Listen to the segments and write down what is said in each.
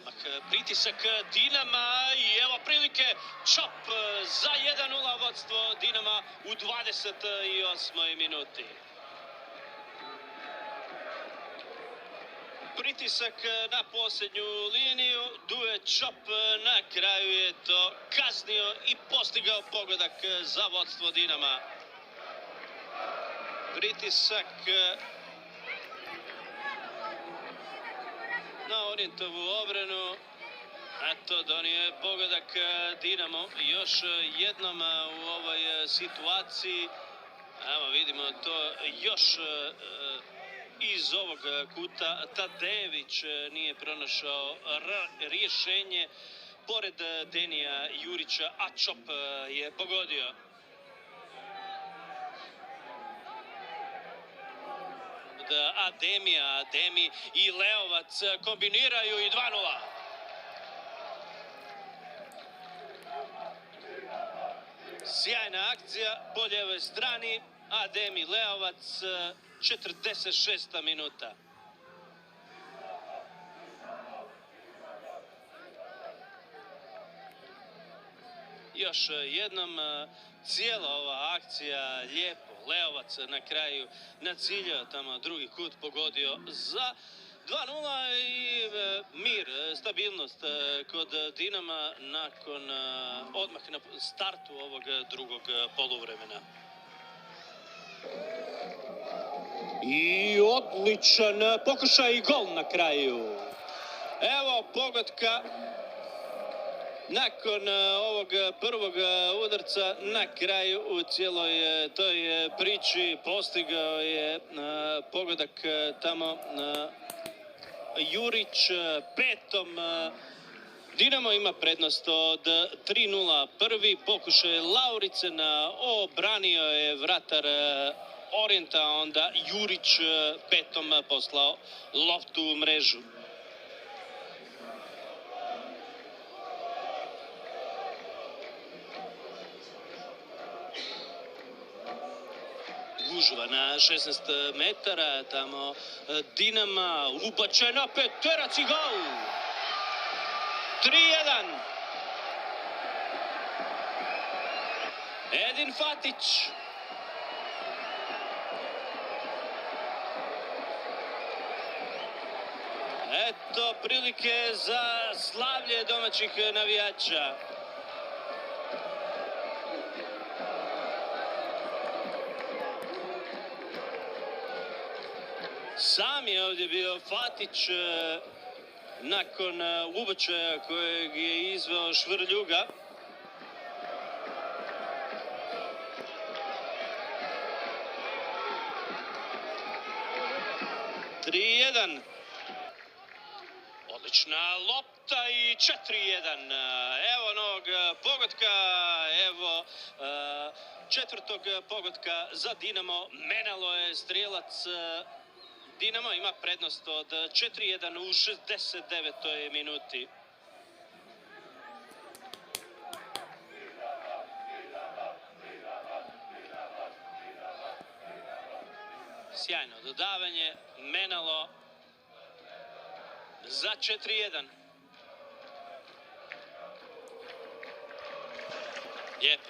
odmah pritisak Dinama i evo prilike čop za 1:0 vodstvo Dinama u 28. minuti. Pritisak na posljednju liniju, Duje Čop na kraju je to kaznio i postigao pogodak za vodstvo Dinama. Pritisak na Orijentovu obranu, eto donio je pogodak Dinamo još jednom u ovoj situaciji. Evo vidimo to još iz ovog kuta. Tadejević nije pronašao rješenje pored Denija Jurića, a Čop je pogodio. Ademi i Leovac kombiniraju i 2:0. Sjajna akcija po ljevoj strani, Ademi Leovac, 46. minuta. Još jednom cijela ova akcija lijepo. Leovac na kraju naciljao tamo drugi kut, pogodio za 2:0 i mir, stabilnost kod Dinama nakon odmah na startu ovog drugog poluvremena. I odličan pokušaj i gol na kraju. Evo pogotka nakon ovog prvog udarca na kraju u cijeloj toj priči. Postigao je pogodak tamo Jurić petom. Dinamo ima prednost od 3:0. Prvi pokušaj Lauricena, obranio je vratar Orijenta, onda Jurić petom poslao loptu u mrežu. Gužva na 16 metara, tamo Dinama, ubačena peterac i gol! 3:1. Edin Fatić. Eto prilike za slavlje domaćih navijača. Sam je ovdje bio Fatić nakon ubačaja kojeg je izveo Švrljuga. Odlična lopta i 4:1. Evo novog pogotka, evo četvrtog pogotka za Dinamo. Menalo je strijelac. Dinamo ima prednost od 4:1 u 69. minuti. Sjajno dodavanje, Menalo za 4:1.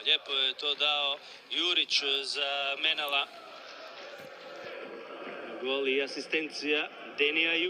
Lijepo je to dao Jurić za Menala. Gol i asistencija Denija Jurića.